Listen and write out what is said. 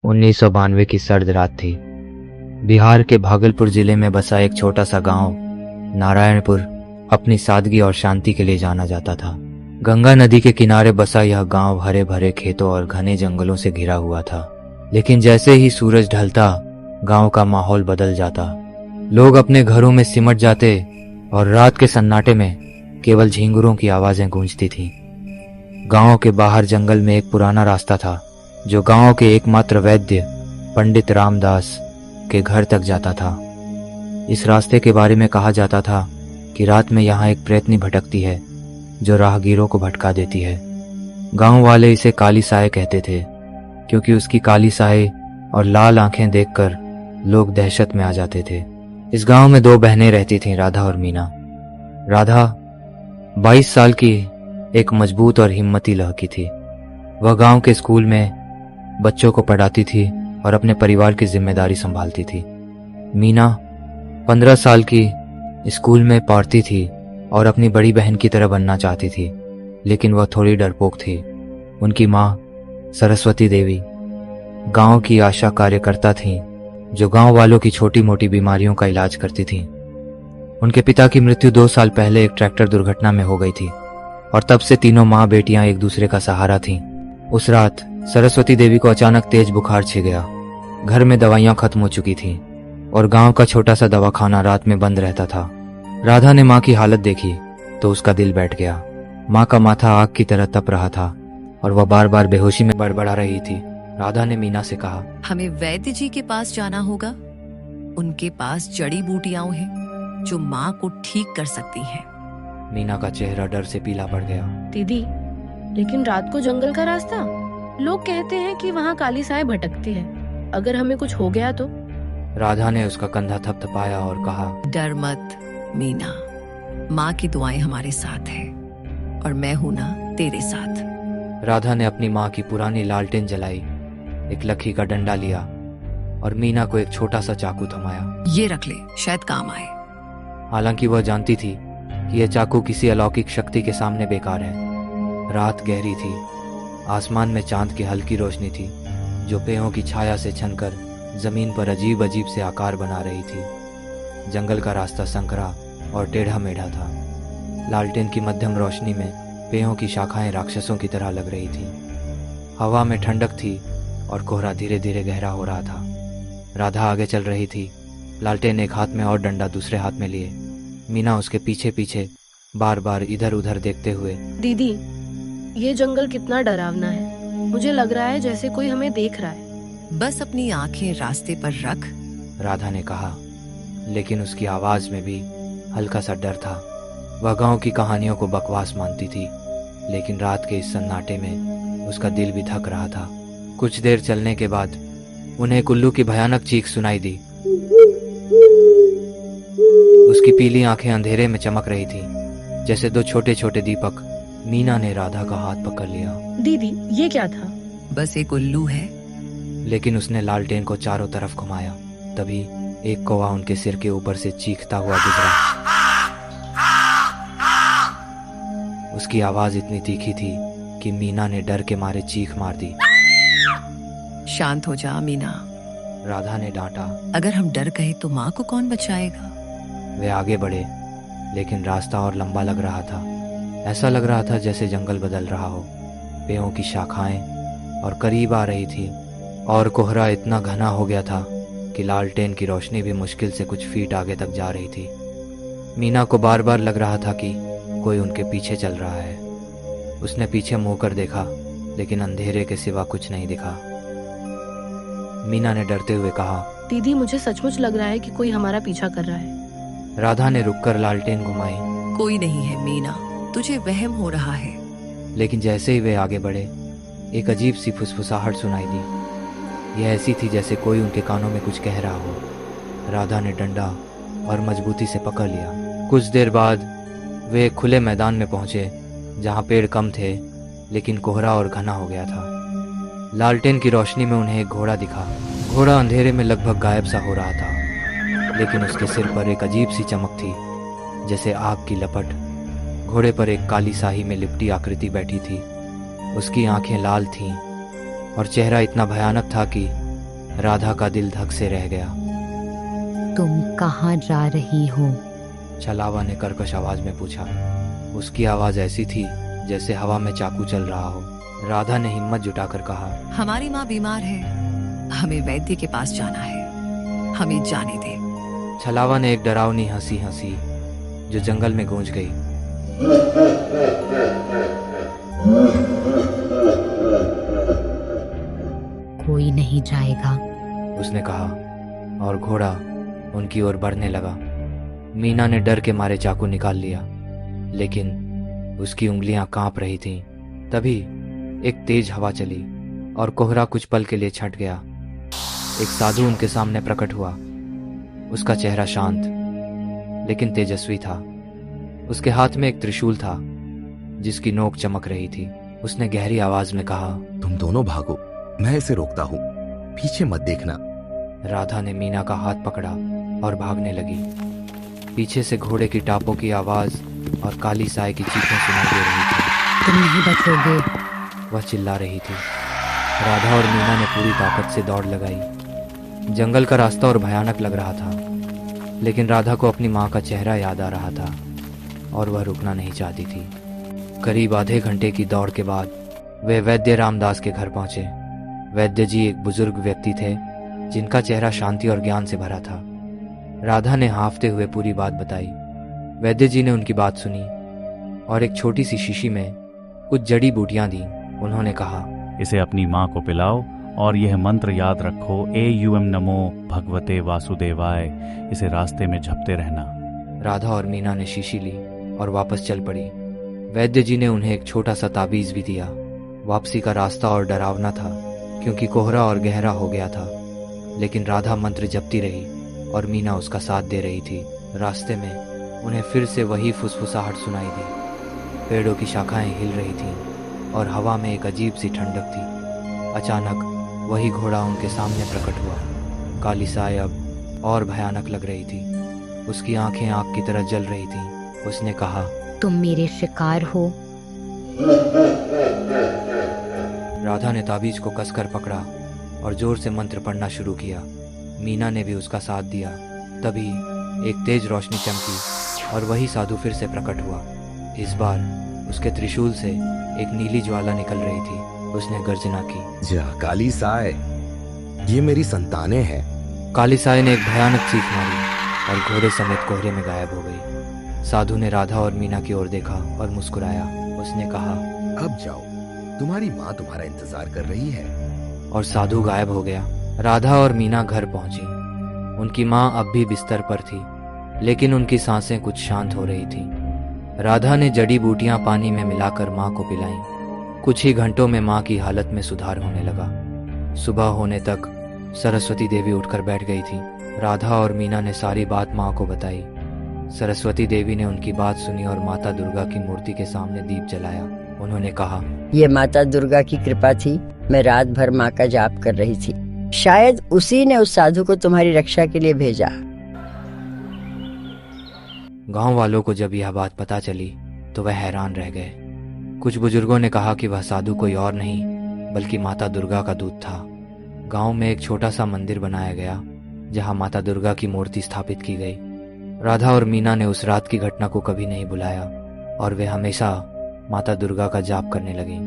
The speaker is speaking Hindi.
1992 की सर्द रात थी। बिहार के भागलपुर जिले में बसा एक छोटा सा गांव नारायणपुर अपनी सादगी और शांति के लिए जाना जाता था। गंगा नदी के किनारे बसा यह गांव हरे भरे खेतों और घने जंगलों से घिरा हुआ था। लेकिन जैसे ही सूरज ढलता, गांव का माहौल बदल जाता। लोग अपने घरों में सिमट जाते और रात के सन्नाटे में केवल झींगुरों की आवाजें गूंजती थीं। गांव के बाहर जंगल में एक पुराना रास्ता था जो गांव के एकमात्र वैद्य पंडित रामदास के घर तक जाता था। इस रास्ते के बारे में कहा जाता था कि रात में यहाँ एक प्रेतनी भटकती है जो राहगीरों को भटका देती है। गांव वाले इसे काली साए कहते थे क्योंकि उसकी काली साए और लाल आंखें देखकर लोग दहशत में आ जाते थे। इस गांव में दो बहनें रहती थीं, राधा और मीना। राधा 22 साल की एक मजबूत और हिम्मती लड़की थी। वह गांव के स्कूल में बच्चों को पढ़ाती थी और अपने परिवार की जिम्मेदारी संभालती थी। मीना 15 साल की स्कूल में पढ़ती थी और अपनी बड़ी बहन की तरह बनना चाहती थी, लेकिन वह थोड़ी डरपोक थी। उनकी माँ सरस्वती देवी गांव की आशा कार्यकर्ता थीं जो गांव वालों की छोटी मोटी बीमारियों का इलाज करती थीं। उनके पिता की मृत्यु 2 साल पहले एक ट्रैक्टर दुर्घटना में हो गई थी और तब से तीनों माँ बेटियां एक दूसरे का सहारा थीं। उस रात सरस्वती देवी को अचानक तेज बुखार छिड़ गया। घर में दवाइयां खत्म हो चुकी थीं और गांव का छोटा सा दवाखाना रात में बंद रहता था। राधा ने माँ की हालत देखी तो उसका दिल बैठ गया। माँ का माथा आग की तरह तप रहा था और वह बार बार बेहोशी में बड़बड़ा रही थी। राधा ने मीना से कहा, हमें वैद्य जी के पास जाना होगा। उनके पास जड़ी बूटियां हैं जो माँ को ठीक कर सकती हैं। मीना का चेहरा डर से पीला पड़ गया। दीदी, लेकिन रात को जंगल का रास्ता, लोग कहते हैं कि वहाँ काली साए भटकती है। अगर हमें कुछ हो गया तो? राधा ने उसका कंधा थपथपाया और कहा, डर मत मीना, माँ की दुआएं हमारे साथ है और मैं हूं ना तेरे साथ। राधा ने अपनी माँ की पुरानी लालटेन जलाई, एक लकड़ी का डंडा लिया और मीना को एक छोटा सा चाकू थमाया। ये रख ले, शायद काम आए। हालांकि वह जानती थी कि यह चाकू किसी अलौकिक शक्ति के सामने बेकार है। रात गहरी थी। आसमान में चांद की हल्की रोशनी थी जो पेड़ों की छाया से छनकर जमीन पर अजीब अजीब से आकार बना रही थी। जंगल का रास्ता संकरा और टेढ़ा मेढ़ा था। लालटेन की मध्यम रोशनी में पेड़ों की शाखाएं राक्षसों की तरह लग रही थी। हवा में ठंडक थी और कोहरा धीरे धीरे गहरा हो रहा था। राधा आगे चल रही थी, लालटेन एक हाथ में और डंडा दूसरे हाथ में लिए। मीना उसके पीछे पीछे बार बार इधर उधर देखते हुए, दीदी, ये जंगल कितना डरावना है। मुझे लग रहा है जैसे कोई हमें देख रहा है। बस अपनी आंखें रास्ते पर रख, राधा ने कहा, लेकिन उसकी आवाज में भी हल्का सा डर था। वह गांव की कहानियों को बकवास मानती थी, लेकिन रात के इस सन्नाटे में उसका दिल भी थक रहा था। कुछ देर चलने के बाद उन्हें उल्लू की भयानक चीख सुनाई दी। उसकी पीली आंखें अंधेरे में चमक रही थी जैसे दो छोटे छोटे दीपक। मीना ने राधा का हाथ पकड़ लिया। दीदी, ये क्या था? बस एक उल्लू है। लेकिन उसने लालटेन को चारों तरफ घुमाया। तभी एक कौवा उनके सिर के ऊपर से चीखता हुआ गुजरा। उसकी आवाज इतनी तीखी थी कि मीना ने डर के मारे चीख मार दी। शांत हो जा मीना, राधा ने डांटा। अगर हम डर गए तो माँ को कौन बचाएगा? वे आगे बढ़े, लेकिन रास्ता और लंबा लग रहा था। ऐसा लग रहा था जैसे जंगल बदल रहा हो। पेड़ों की शाखाएं और करीब आ रही थी और कोहरा इतना घना हो गया था कि लालटेन की रोशनी भी मुश्किल से कुछ फीट आगे तक जा रही थी। मीना को बार बार लग रहा था कि कोई उनके पीछे चल रहा है। उसने पीछे मुंह कर देखा, लेकिन अंधेरे के सिवा कुछ नहीं दिखा। मीना ने डरते हुए कहा, दीदी, मुझे सचमुच लग रहा है कि कोई हमारा पीछा कर रहा है। राधा ने रुककर लालटेन घुमाई। कोई नहीं है मीना, तुझे वहम हो रहा है। लेकिन जैसे ही वे आगे बढ़े, एक अजीब सी फुसफुसाहट सुनाई दी। यह ऐसी थी जैसे कोई उनके कानों में कुछ कह रहा हो। राधा ने डंडा और मजबूती से पकड़ लिया। कुछ देर बाद वे एक खुले मैदान में पहुंचे जहां पेड़ कम थे, लेकिन कोहरा और घना हो गया था। लालटेन की रोशनी में उन्हें एक घोड़ा दिखा। घोड़ा अंधेरे में लगभग गायब सा हो रहा था, लेकिन उसके सिर पर एक अजीब सी चमक थी जैसे आग की लपट। घोड़े पर एक काली साही में लिपटी आकृति बैठी थी। उसकी आंखें लाल थीं और चेहरा इतना भयानक था कि राधा का दिल धक से रह गया। तुम कहाँ जा रही हो? छलावा ने कर्कश आवाज में पूछा। उसकी आवाज ऐसी थी जैसे हवा में चाकू चल रहा हो। राधा ने हिम्मत जुटाकर कहा, हमारी माँ बीमार है, हमें वैद्य के पास जाना है, हमें जाने दे। छलावा ने एक डरावनी हंसी हंसी जो जंगल में गूंज गई। कोई नहीं जाएगा, उसने कहा और घोड़ा उनकी ओर बढ़ने लगा। मीना ने डर के मारे चाकू निकाल लिया, लेकिन उसकी उंगलियां कांप रही थीं। तभी एक तेज हवा चली और कोहरा कुछ पल के लिए छट गया। एक साधु उनके सामने प्रकट हुआ। उसका चेहरा शांत लेकिन तेजस्वी था। उसके हाथ में एक त्रिशूल था जिसकी नोक चमक रही थी। उसने गहरी आवाज में कहा, तुम दोनों भागो, मैं इसे रोकता हूँ, पीछे मत देखना। राधा ने मीना का हाथ पकड़ा और भागने लगी। पीछे से घोड़े की टापों की आवाज और काली साय की चीखें सुनाई दे रही थी। तुम नहीं बचोगे, वह चिल्ला रही थी। राधा और मीना ने पूरी ताकत से दौड़ लगाई। जंगल का रास्ता और भयानक लग रहा था, लेकिन राधा को अपनी माँ का चेहरा याद आ रहा था और वह रुकना नहीं चाहती थी। करीब आधे घंटे की दौड़ के बाद वे वैद्य रामदास के घर पहुंचे। वैद्य जी एक बुजुर्ग व्यक्ति थे जिनका चेहरा शांति और ज्ञान से भरा था। राधा ने हाँफते हुए पूरी बात बताई। वैद्य जी ने उनकी बात सुनी और एक छोटी सी शीशी में कुछ जड़ी बूटियां दी। उन्होंने कहा, इसे अपनी माँ को पिलाओ और यह मंत्र याद रखो, AUM नमो भगवते वासुदेवाय। इसे रास्ते में झपते रहना। राधा और मीना ने शीशी ली और वापस चल पड़ी। वैद्य जी ने उन्हें एक छोटा सा ताबीज भी दिया। वापसी का रास्ता और डरावना था क्योंकि कोहरा और गहरा हो गया था, लेकिन राधा मंत्र जपती रही और मीना उसका साथ दे रही थी। रास्ते में उन्हें फिर से वही फुसफुसाहट सुनाई दी। पेड़ों की शाखाएं हिल रही थीं और हवा में एक अजीब सी ठंडक थी। अचानक वही घोड़ा उनके सामने प्रकट हुआ। काली साय अब और भयानक लग रही थी। उसकी आंखें आग की तरह जल रही थीं। उसने कहा, तुम मेरे शिकार हो। राधा ने ताबीज को कसकर पकड़ा और जोर से मंत्र पढ़ना शुरू किया। मीना ने भी उसका साथ दिया। तभी एक तेज रोशनी चमकी और वही साधु फिर से प्रकट हुआ। इस बार उसके त्रिशूल से एक नीली ज्वाला निकल रही थी। उसने गर्जना की, जा काली साय, ये मेरी संतानें हैं। काली साय ने एक भयानक चीख मारी और घोड़े समेत कोहरे में गायब हो गई। साधु ने राधा और मीना की ओर देखा और मुस्कुराया। उसने कहा, अब जाओ, तुम्हारी माँ तुम्हारा इंतजार कर रही है। और साधु गायब हो गया। राधा और मीना घर पहुंची। उनकी माँ अब भी बिस्तर पर थी, लेकिन उनकी सांसें कुछ शांत हो रही थीं। राधा ने जड़ी बूटियां पानी में मिलाकर माँ को पिलाईं। कुछ ही घंटों में माँ की हालत में सुधार होने लगा। सुबह होने तक सरस्वती देवी उठकर बैठ गई थी। राधा और मीना ने सारी बात माँ को बताई। सरस्वती देवी ने उनकी बात सुनी और माता दुर्गा की मूर्ति के सामने दीप जलाया। उन्होंने कहा, ये माता दुर्गा की कृपा थी। मैं रात भर माँ का जाप कर रही थी, शायद उसी ने उस साधु को तुम्हारी रक्षा के लिए भेजा। गांव वालों को जब यह बात पता चली तो वह हैरान रह गए। कुछ बुजुर्गों ने कहा कि वह साधु कोई और नहीं बल्कि माता दुर्गा का दूत था। गांव में एक छोटा सा मंदिर बनाया गया जहां माता दुर्गा की मूर्ति स्थापित की गई। राधा और मीना ने उस रात की घटना को कभी नहीं भुलाया और वे हमेशा माता दुर्गा का जाप करने लगीं।